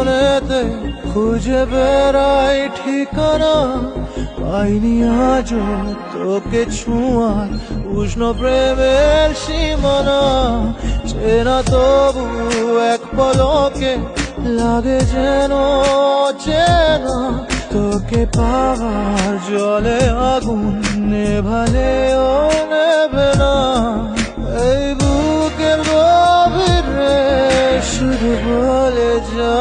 মনেতে খুঁজে বেড়াই ঠিকানা, পাইনি আজও তোকে ছোঁয়ার উষ্ণ প্রেমের সীমানা। চেনা তবু এক পলকে লাগে যেন চেনা, তোকে পাওয়ার জলে আগুন নেভালেও নেবে না। এই বুকের গভীরে শুধু বলে যা